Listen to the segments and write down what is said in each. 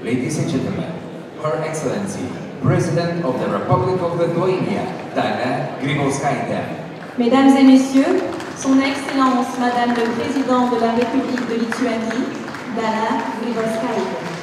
Ladies and gentlemen, Her Excellency, President of the Republic of Lithuania, Dalia Grybauskaitė. Mesdames et messieurs, Son Excellence Madame le Président de la République de Lituanie, Dalia Grybauskaitė.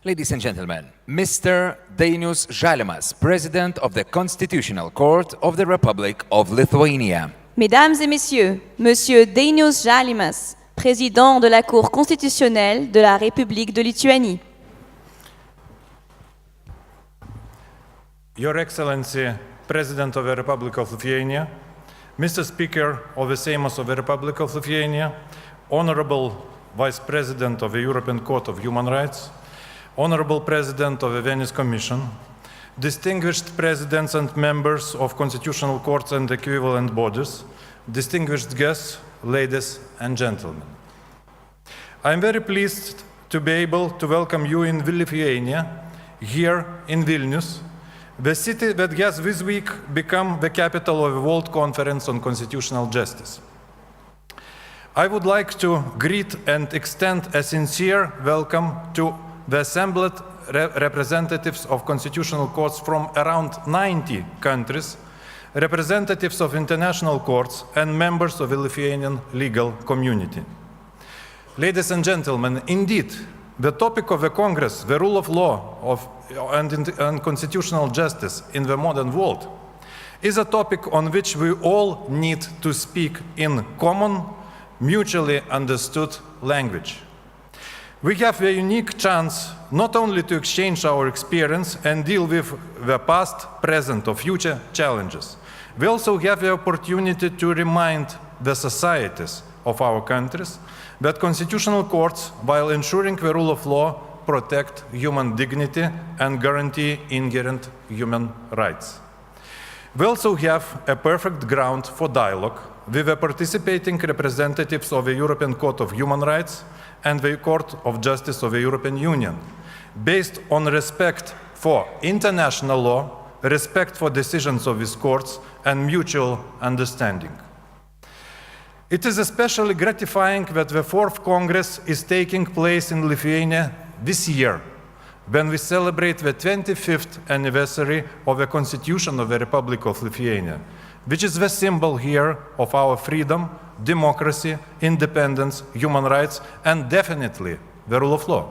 Ladies and gentlemen, Mr. Dainius Žalimas, President of the Constitutional Court of the Republic of Lithuania. Mesdames et messieurs, Monsieur Dainius Žalimas, Président de la Cour constitutionnelle de la République de Lituanie. Your Excellency, President of the Republic of Lithuania, Mr. Speaker of the Seimas of the Republic of Lithuania, Honorable Vice President of the European Court of Human Rights, Honorable President of the Venice Commission, distinguished presidents and members of constitutional courts and equivalent bodies, distinguished guests, ladies and gentlemen. I am very pleased to be able to welcome you in Lithuania, here in Vilnius, the city that has this week become the capital of the World Conference on Constitutional Justice. I would like to greet and extend a sincere welcome to the assembled representatives of constitutional courts from around 90 countries, representatives of international courts, and members of the Lithuanian legal community. Ladies and gentlemen, indeed, the topic of the Congress, the rule of law and constitutional justice in the modern world, is a topic on which we all need to speak in common, mutually understood language. We have a unique chance not only to exchange our experience and deal with the past, present, or future challenges. We also have the opportunity to remind the societies of our countries that constitutional courts, while ensuring the rule of law, protect human dignity and guarantee inherent human rights. We also have a perfect ground for dialogue with the participating representatives of the European Court of Human Rights and the Court of Justice of the European Union, based on respect for international law, respect for decisions of these courts, and mutual understanding. It is especially gratifying that the Fourth Congress is taking place in Lithuania this year, when we celebrate the 25th anniversary of the Constitution of the Republic of Lithuania, which is the symbol here of our freedom, democracy, independence, human rights, and definitely the rule of law.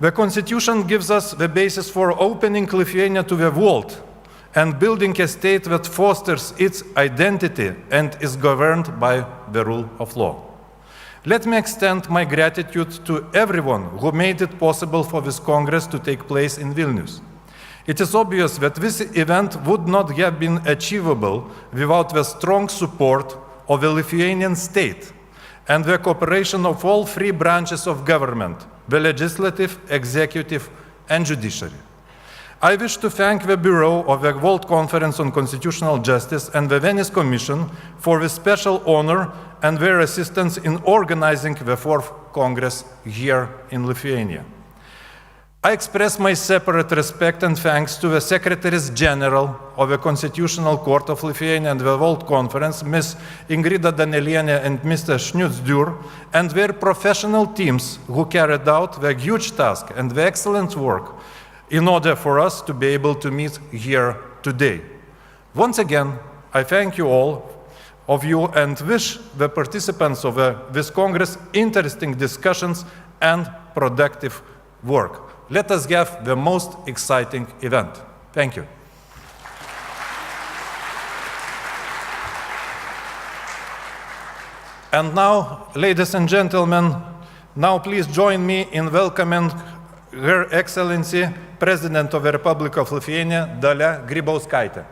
The Constitution gives us the basis for opening Lithuania to the world and building a state that fosters its identity and is governed by the rule of law. Let me extend my gratitude to everyone who made it possible for this Congress to take place in Vilnius. It is obvious that this event would not have been achievable without the strong support of the Lithuanian state and the cooperation of all three branches of government: the legislative, executive, and judiciary. I wish to thank the Bureau of the World Conference on Constitutional Justice and the Venice Commission for the special honor and their assistance in organizing the Fourth Congress here in Lithuania. I express my separate respect and thanks to the Secretaries General of the Constitutional Court of Lithuania and the World Conference, Ms. Ingrida Danelienė and Mr. Šniucdur, and their professional teams who carried out the huge task and the excellent work in order for us to be able to meet here today. Once again, I thank you all of you and wish the participants of this Congress interesting discussions and productive work. Let us have the most exciting event. Thank you. And now, ladies and gentlemen, now please join me in welcoming Her Excellency, President of the Republic of Lithuania, Dalia Grybauskaitė.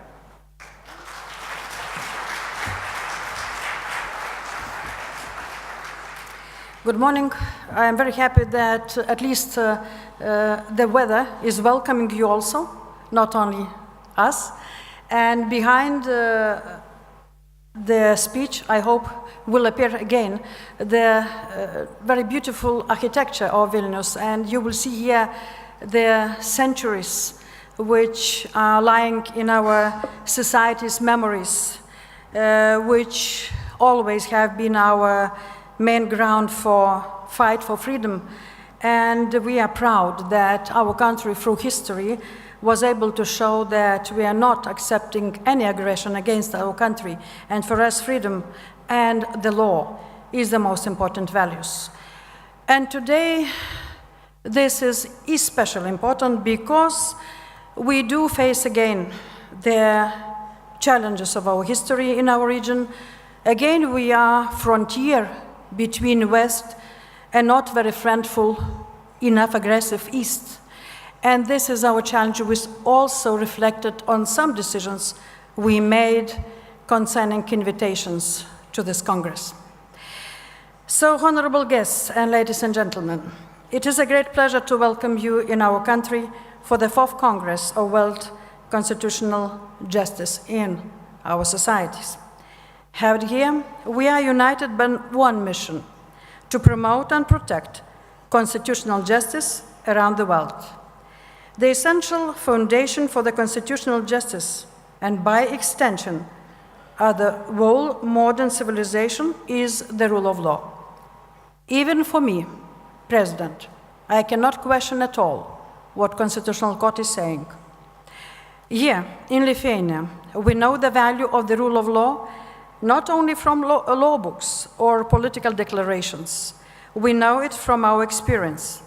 Good morning. I am very happy that at least the weather is welcoming you also, not only us. And behind the speech, I hope, will appear again the very beautiful architecture of Vilnius. And you will see here the centuries which are lying in our society's memories, which always have been our main ground for fight for freedom. And we are proud that our country, through history, was able to show that we are not accepting any aggression against our country. And for us, freedom and the law is the most important values. And today, this is especially important because we do face again the challenges of our history in our region. Again, we are frontier between West and not very friendful, enough aggressive East. And this is our challenge, which also reflected on some decisions we made concerning invitations to this Congress. So, honorable guests and ladies and gentlemen, it is a great pleasure to welcome you in our country for the 4th Congress of World Constitutional Justice in our societies. Held here, we are united by one mission: to promote and protect constitutional justice around the world. The essential foundation for the constitutional justice, and by extension, the whole modern civilization, is the rule of law. Even for me, President, I cannot question at all what Constitutional Court is saying. Here in Lithuania, we know the value of the rule of law not only from law books or political declarations. We know it from our experience,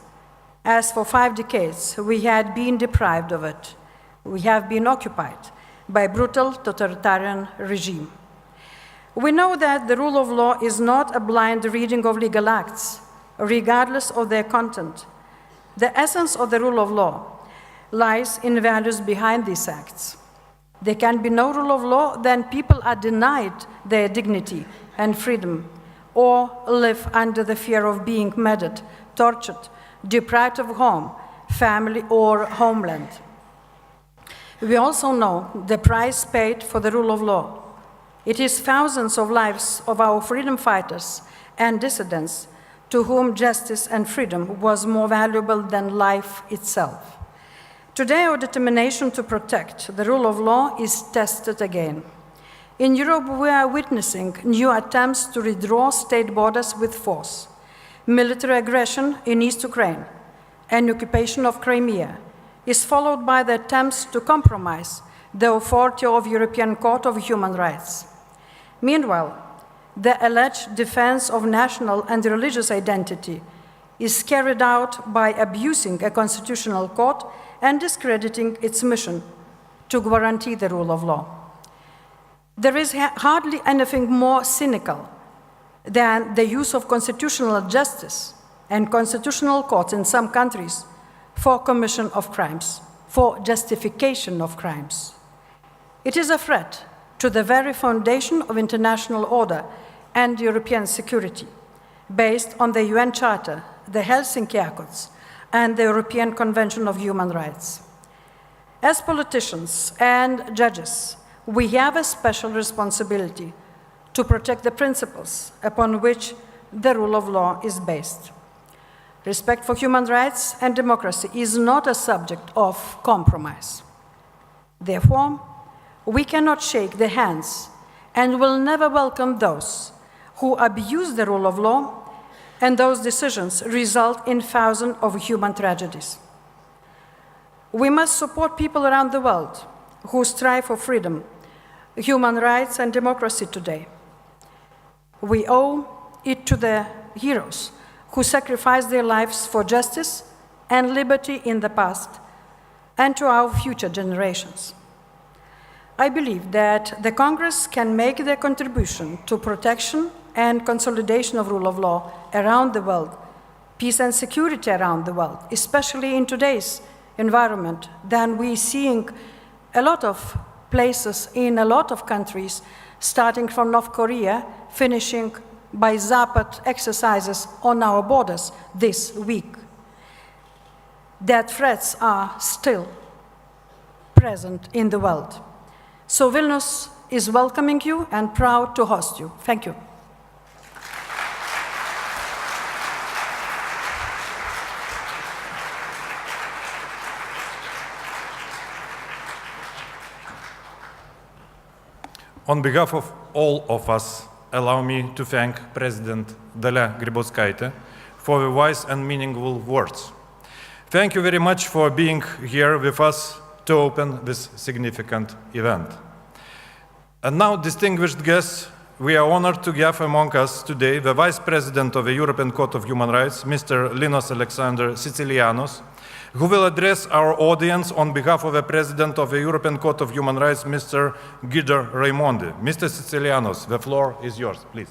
as for 5 decades we had been deprived of it. We have been occupied by a brutal totalitarian regime. We know that the rule of law is not a blind reading of legal acts, regardless of their content. The essence of the rule of law lies in values behind these acts. There can be no rule of law, then people are denied their dignity and freedom, or live under the fear of being murdered, tortured, deprived of home, family, or homeland. We also know the price paid for the rule of law. It is thousands of lives of our freedom fighters and dissidents to whom justice and freedom was more valuable than life itself. Today, our determination to protect the rule of law is tested again. In Europe, we are witnessing new attempts to redraw state borders with force. Military aggression in East Ukraine and occupation of Crimea is followed by the attempts to compromise the authority of European Court of Human Rights. Meanwhile, the alleged defense of national and religious identity is carried out by abusing a constitutional court and discrediting its mission to guarantee the rule of law. There is hardly anything more cynical than the use of constitutional justice and constitutional courts in some countries for commission of crimes, for justification of crimes. It is a threat to the very foundation of international order and European security, based on the UN Charter, the Helsinki Accords, and the European Convention of Human Rights. As politicians and judges, we have a special responsibility to protect the principles upon which the rule of law is based. Respect for human rights and democracy is not a subject of compromise. Therefore, we cannot shake the hands and will never welcome those who abuse the rule of law, and those decisions result in thousands of human tragedies. We must support people around the world who strive for freedom, human rights, and democracy today. We owe it to the heroes who sacrificed their lives for justice and liberty in the past, and to our future generations. I believe that the Congress can make their contribution to protection and consolidation of rule of law around the world, peace and security around the world, especially in today's environment, than we're seeing a lot of places in a lot of countries, starting from North Korea, finishing by Zapad exercises on our borders this week. That threats are still present in the world. So Vilnius is welcoming you and proud to host you. Thank you. On behalf of all of us, allow me to thank President Dalia Grybauskaitė for the wise and meaningful words. Thank you very much for being here with us to open this significant event. And now, distinguished guests, we are honored to have among us today the Vice President of the European Court of Human Rights, Mr. Linos Alexander Sicilianos, who will address our audience on behalf of the President of the European Court of Human Rights, Mr. Guido Raimondi. Mr. Sicilianos, the floor is yours, please.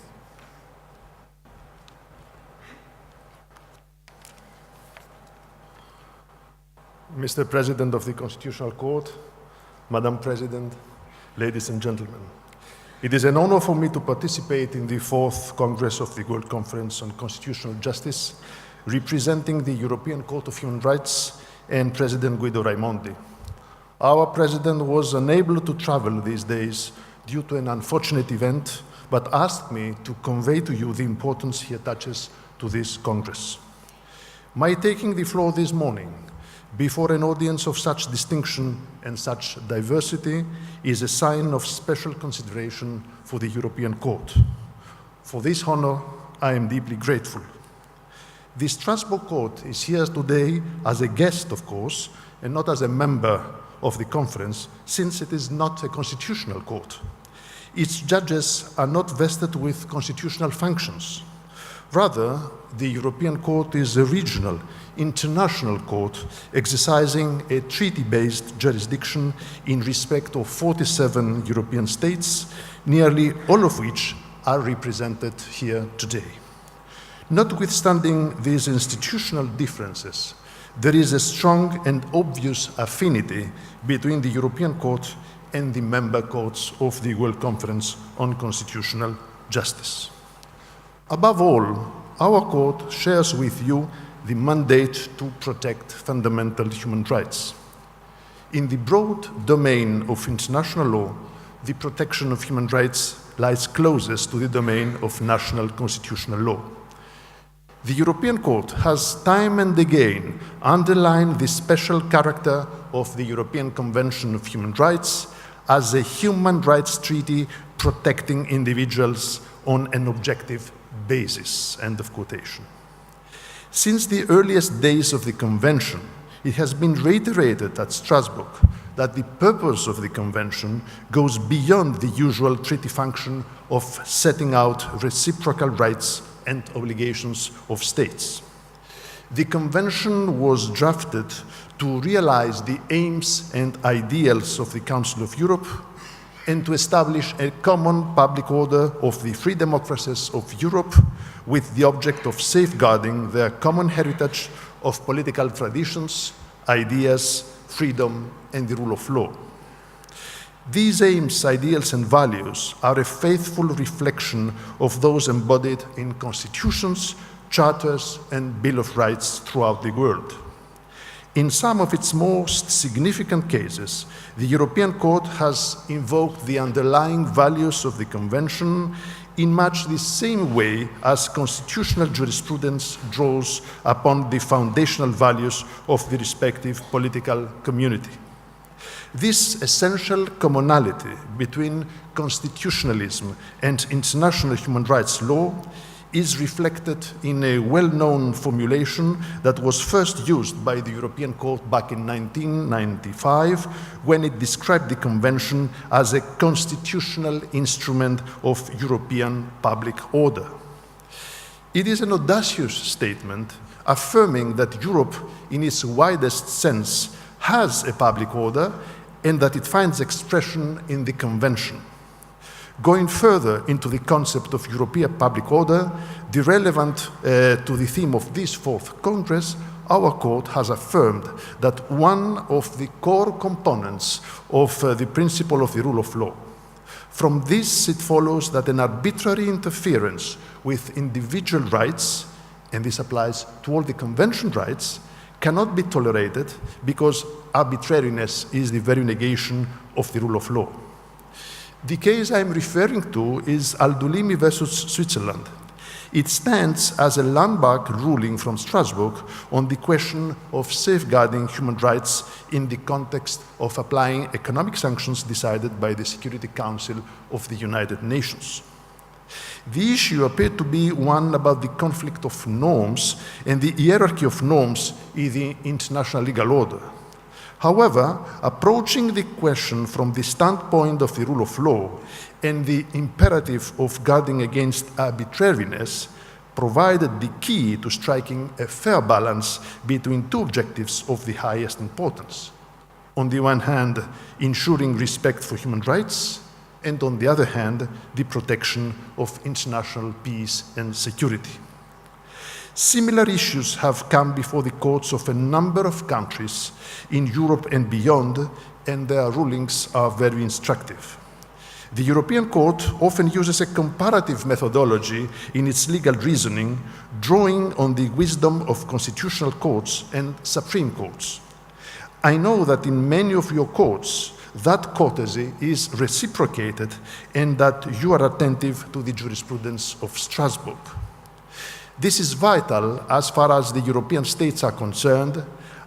Mr. President of the Constitutional Court, Madam President, ladies and gentlemen, it is an honor for me to participate in the 4th Congress of the World Conference on Constitutional Justice, representing the European Court of Human Rights and President Guido Raimondi. Our President was unable to travel these days due to an unfortunate event, but asked me to convey to you the importance he attaches to this Congress. My taking the floor this morning before an audience of such distinction and such diversity is a sign of special consideration for the European Court. For this honor, I am deeply grateful. The Strasbourg Court is here today as a guest, of course, and not as a member of the conference, since it is not a constitutional court. Its judges are not vested with constitutional functions. Rather, the European Court is a regional, international court exercising a treaty-based jurisdiction in respect of 47 European states, nearly all of which are represented here today. Notwithstanding these institutional differences, there is a strong and obvious affinity between the European Court and the member courts of the World Conference on Constitutional Justice. Above all, our court shares with you the mandate to protect fundamental human rights. In the broad domain of international law, the protection of human rights lies closest to the domain of national constitutional law. The European Court has time and again underlined the special character of the European Convention of Human Rights as a human rights treaty protecting individuals on an objective basis. End of quotation. Since the earliest days of the Convention, it has been reiterated at Strasbourg that the purpose of the Convention goes beyond the usual treaty function of setting out reciprocal rights and obligations of states. The Convention was drafted to realize the aims and ideals of the Council of Europe and to establish a common public order of the free democracies of Europe with the object of safeguarding their common heritage of political traditions, ideas, freedom, and the rule of law. These aims, ideals, and values are a faithful reflection of those embodied in constitutions, charters, and Bill of Rights throughout the world. In some of its most significant cases, the European Court has invoked the underlying values of the Convention in much the same way as constitutional jurisprudence draws upon the foundational values of the respective political community. This essential commonality between constitutionalism and international human rights law is reflected in a well-known formulation that was first used by the European Court back in 1995 when it described the Convention as a constitutional instrument of European public order. It is an audacious statement affirming that Europe, in its widest sense, has a public order and that it finds expression in the Convention. Going further into the concept of European public order, the relevant to the theme of this fourth Congress, our court has affirmed that one of the core components of the principle of the rule of law. From this, it follows that an arbitrary interference with individual rights, and this applies to all the Convention rights, cannot be tolerated because arbitrariness is the very negation of the rule of law. The case I'm referring to is Aldulimi versus Switzerland. It stands as a landmark ruling from Strasbourg on the question of safeguarding human rights in the context of applying economic sanctions decided by the Security Council of the United Nations. The issue appeared to be one about the conflict of norms and the hierarchy of norms in the international legal order. However, approaching the question from the standpoint of the rule of law and the imperative of guarding against arbitrariness provided the key to striking a fair balance between two objectives of the highest importance. On the one hand, ensuring respect for human rights, and on the other hand, the protection of international peace and security. Similar issues have come before the courts of a number of countries in Europe and beyond, and their rulings are very instructive. The European Court often uses a comparative methodology in its legal reasoning, drawing on the wisdom of constitutional courts and supreme courts. I know that in many of your courts, that courtesy is reciprocated and that you are attentive to the jurisprudence of Strasbourg. This is vital as far as the European states are concerned,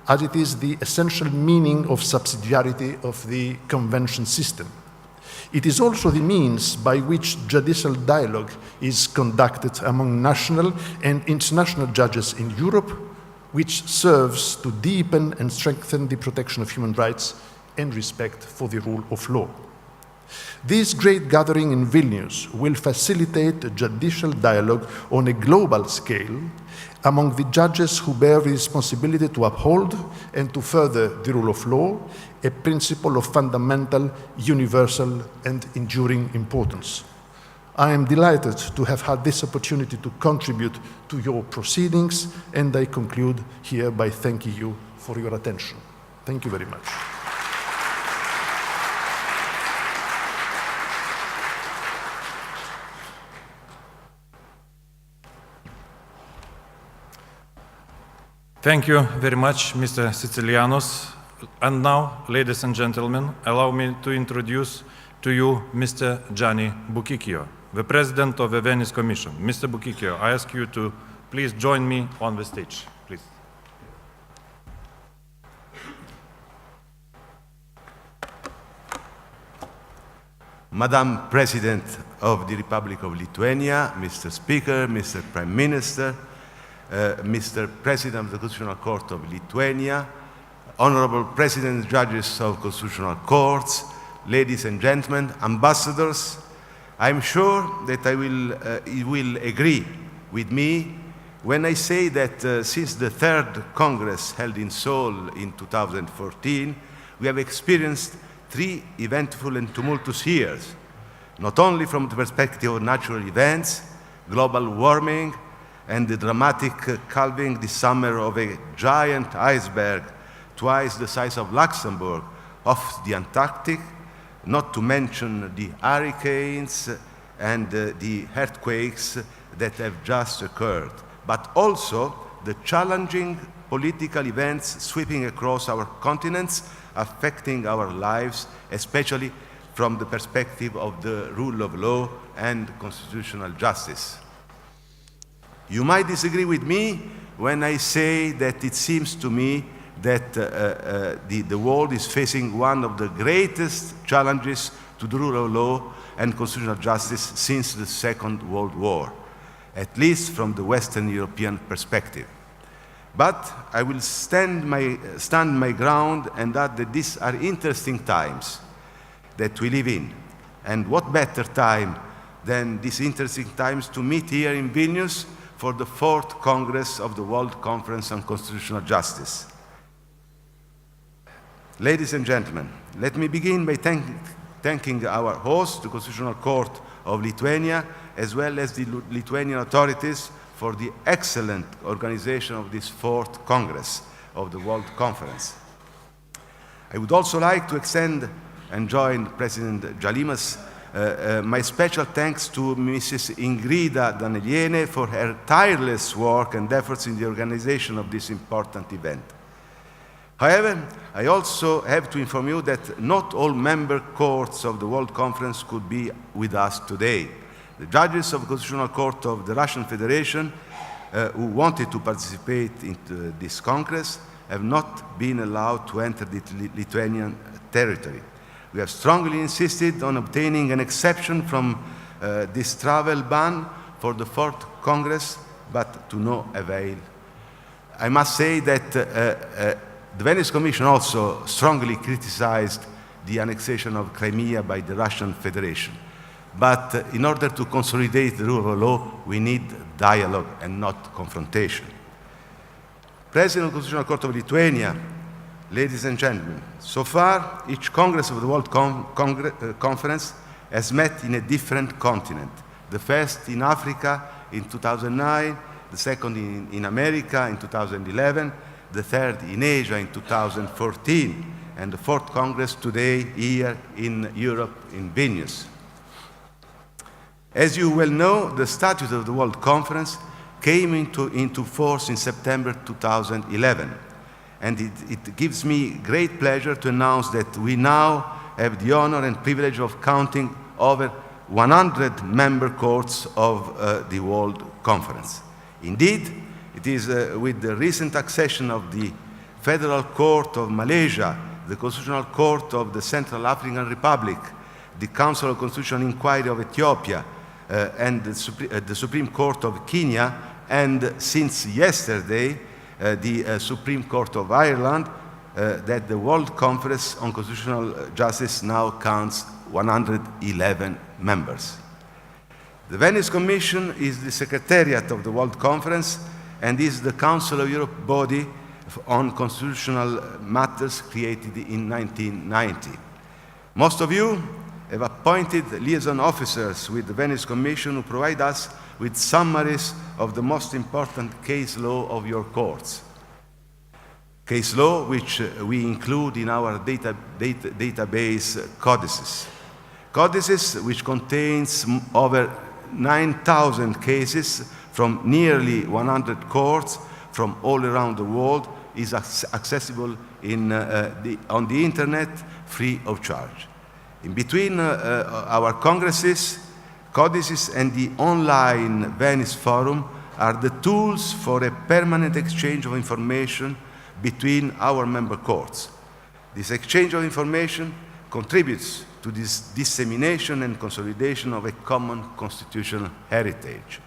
as it is the essential meaning of subsidiarity of the Convention system. It is also the means by which judicial dialogue is conducted among national and international judges in Europe, which serves to deepen and strengthen the protection of human rights and respect for the rule of law. This great gathering in Vilnius will facilitate judicial dialogue on a global scale among the judges who bear the responsibility to uphold and to further the rule of law, a principle of fundamental, universal, and enduring importance. I am delighted to have had this opportunity to contribute to your proceedings, and I conclude here by thanking you for your attention. Thank you very much. Thank you very much, Mr. Sicilianos. And now, ladies and gentlemen, allow me to introduce to you Mr. Gianni Buchicchio, the President of the Venice Commission. Mr. Buchicchio, I ask you to please join me on the stage, please. Madam President of the Republic of Lithuania, Mr. Speaker, Mr. Prime Minister, Mr. President of the Constitutional Court of Lithuania, honorable presidents, judges of constitutional courts, ladies and gentlemen, ambassadors, I'm sure that you will agree with me when I say that since the Third Congress held in Seoul in 2014, we have experienced 3 eventful and tumultuous years, not only from the perspective of natural events, global warming, and the dramatic calving this summer of a giant iceberg twice the size of Luxembourg off the Antarctic, not to mention the hurricanes and the earthquakes that have just occurred, but also the challenging political events sweeping across our continents, affecting our lives, especially from the perspective of the rule of law and constitutional justice. You might disagree with me when I say that it seems to me that the world is facing one of the greatest challenges to the rule of law and constitutional justice since the Second World War, at least from the Western European perspective. But I will stand my ground and add that these are interesting times that we live in. And what better time than these interesting times to meet here in Vilnius for the 4th Congress of the World Conference on Constitutional Justice. Ladies and gentlemen, let me begin by thanking our host, the Constitutional Court of Lithuania, as well as the Lithuanian authorities for the excellent organization of this 4th Congress of the World Conference. I would also like to extend and join President Žalimas my special thanks to Mrs. Ingrida Danieliene for her tireless work and efforts in the organization of this important event. However, I also have to inform you that not all member courts of the World Conference could be with us today. The judges of the Constitutional Court of the Russian Federation who wanted to participate in this Congress have not been allowed to enter the Lithuanian territory. We have strongly insisted on obtaining an exception from this travel ban for the 4th Congress, but to no avail. I must say that the Venice Commission also strongly criticized the annexation of Crimea by the Russian Federation. But in order to consolidate the rule of law, we need dialogue and not confrontation. President of the Constitutional Court of Lithuania, ladies and gentlemen, so far each Congress of the World Conference has met in a different continent. The first in Africa in 2009, the second in America in 2011, the third in Asia in 2014, and the 4th Congress today here in Europe, in Vilnius. As you well know, the Statute of the World Conference came into force in September 2011, and it gives me great pleasure to announce that we now have the honor and privilege of counting over 100 member courts of the World Conference. Indeed, it is with the recent accession of the Federal Court of Malaysia, the Constitutional Court of the Central African Republic, the Council of Constitutional Inquiry of Ethiopia, and the Supreme Court of Kenya, and since yesterday, the Supreme Court of Ireland, that the World Conference on Constitutional Justice now counts 111 members. The Venice Commission is the Secretariat of the World Conference and is the Council of Europe body on constitutional matters created in 1990. Most of you have appointed liaison officers with the Venice Commission who provide us with summaries of the most important case law of your courts. Case law which we include in our database codices. Codices which contains over 9,000 cases from nearly 100 courts from all around the world, is accessible on the internet free of charge. In between our congresses, codices and the online Venice Forum are the tools for a permanent exchange of information between our member courts. This exchange of information contributes to this dissemination and consolidation of a common constitutional heritage.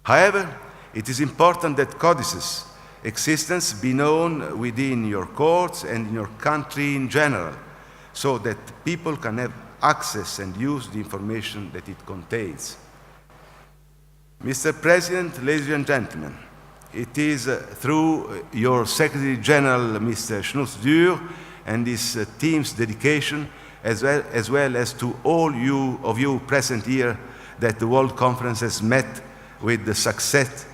However, it is important that codices existence be known within your courts and in your country in general, so that people can have access and use the information that it contains. Mr. President, ladies and gentlemen, it is through your Secretary General, Mr. Schnutz-Dürr, and his team's dedication, as well as to all of you present here, that the World Conference has met with the success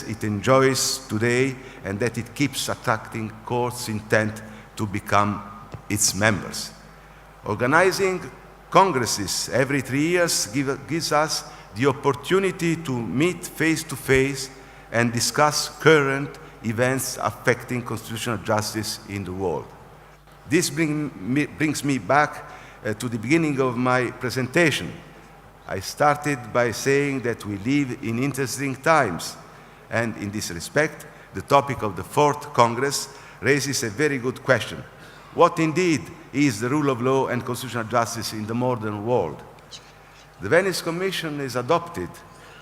it enjoys today, and that it keeps attracting courts intent to become its members. Organizing congresses every 3 years gives us the opportunity to meet face-to-face and discuss current events affecting constitutional justice in the world. This brings me back to the beginning of my presentation. I started by saying that we live in interesting times, and in this respect, the topic of the 4th Congress raises a very good question. What indeed is the rule of law and constitutional justice in the modern world? The Venice Commission has adopted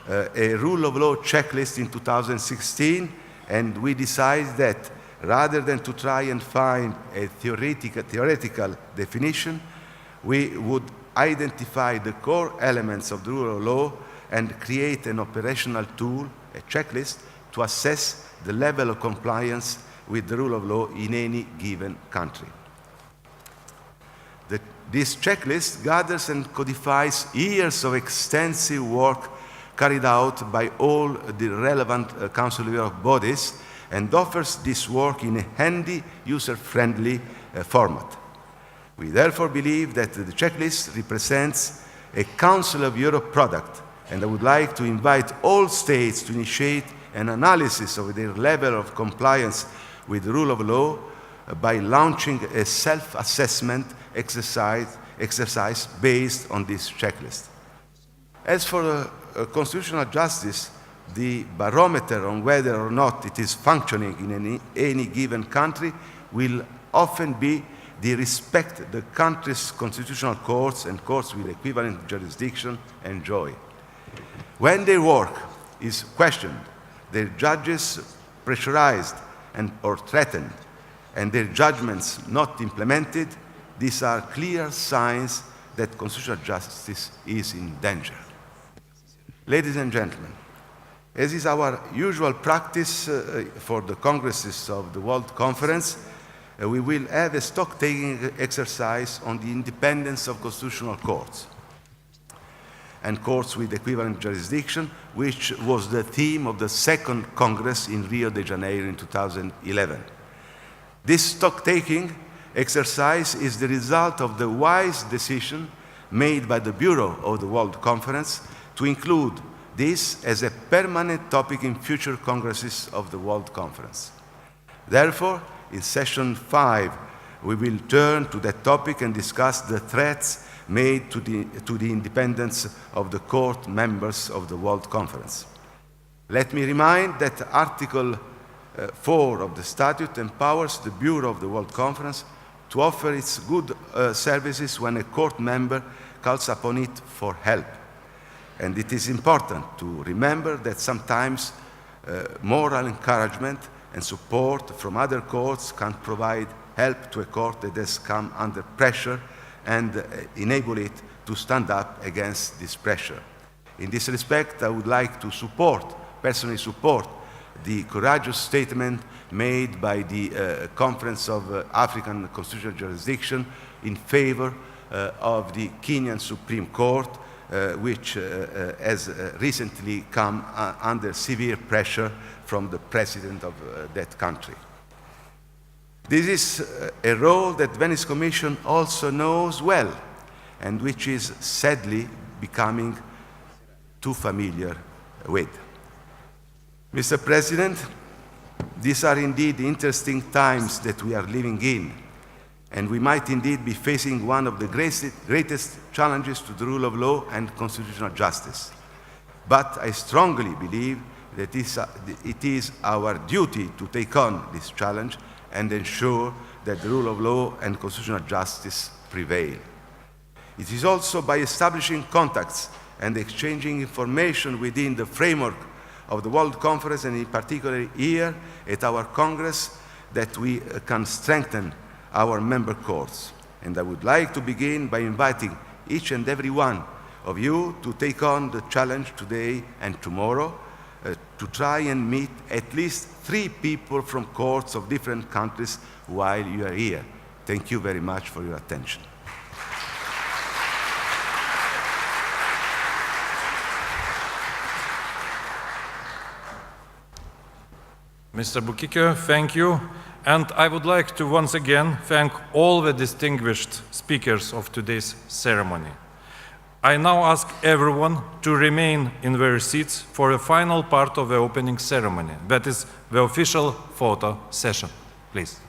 a rule of law checklist in 2016, and we decided that rather than to try and find a theoretical definition, we would identify the core elements of the rule of law and create an operational tool, a checklist, to assess the level of compliance with the rule of law in any given country. This checklist gathers and codifies years of extensive work carried out by all the relevant Council of Europe bodies, and offers this work in a handy, user-friendly format. We therefore believe that the checklist represents a Council of Europe product, and I would like to invite all states to initiate an analysis of their level of compliance with the rule of law by launching a self-assessment exercise based on this checklist. As for constitutional justice, the barometer on whether or not it is functioning in any given country will often be the respect the country's constitutional courts and courts with equivalent jurisdiction enjoy. When their work is questioned, their judges pressurized or threatened, and their judgments not implemented, these are clear signs that constitutional justice is in danger. Ladies and gentlemen, as is our usual practice for the congresses of the World Conference, we will have a stock-taking exercise on the independence of constitutional courts and courts with equivalent jurisdiction, which was the theme of the 2nd Congress in Rio de Janeiro in 2011. This stock-taking exercise is the result of the wise decision made by the Bureau of the World Conference to include this as a permanent topic in future congresses of the World Conference. Therefore, in session 5, we will turn to that topic and discuss the threats made to the independence of the court members of the World Conference. Let me remind that Article 4 of the statute empowers the Bureau of the World Conference to offer its good services when a court member calls upon it for help. And it is important to remember that sometimes moral encouragement and support from other courts can provide help to a court that has come under pressure and enable it to stand up against this pressure. In this respect, I would like to personally support, the courageous statement made by the Conference of African Constitutional Jurisdiction in favor of the Kenyan Supreme Court, which has recently come under severe pressure from the president of that country. This is a role that Venice Commission also knows well, and which is sadly becoming too familiar with. Mr. President, these are indeed interesting times that we are living in, and we might indeed be facing one of the greatest challenges to the rule of law and constitutional justice. But I strongly believe that it is our duty to take on this challenge and ensure that the rule of law and constitutional justice prevail. It is also by establishing contacts and exchanging information within the framework of the World Conference, and in particular here at our Congress, that we can strengthen our member courts. And I would like to begin by inviting each and every one of you to take on the challenge today and tomorrow to try and meet at least 3 people from courts of different countries while you are here. Thank you very much for your attention. Mr. Bukike, thank you. And I would like to once again thank all the distinguished speakers of today's ceremony. I now ask everyone to remain in their seats for the final part of the opening ceremony, that is the official photo session. Please.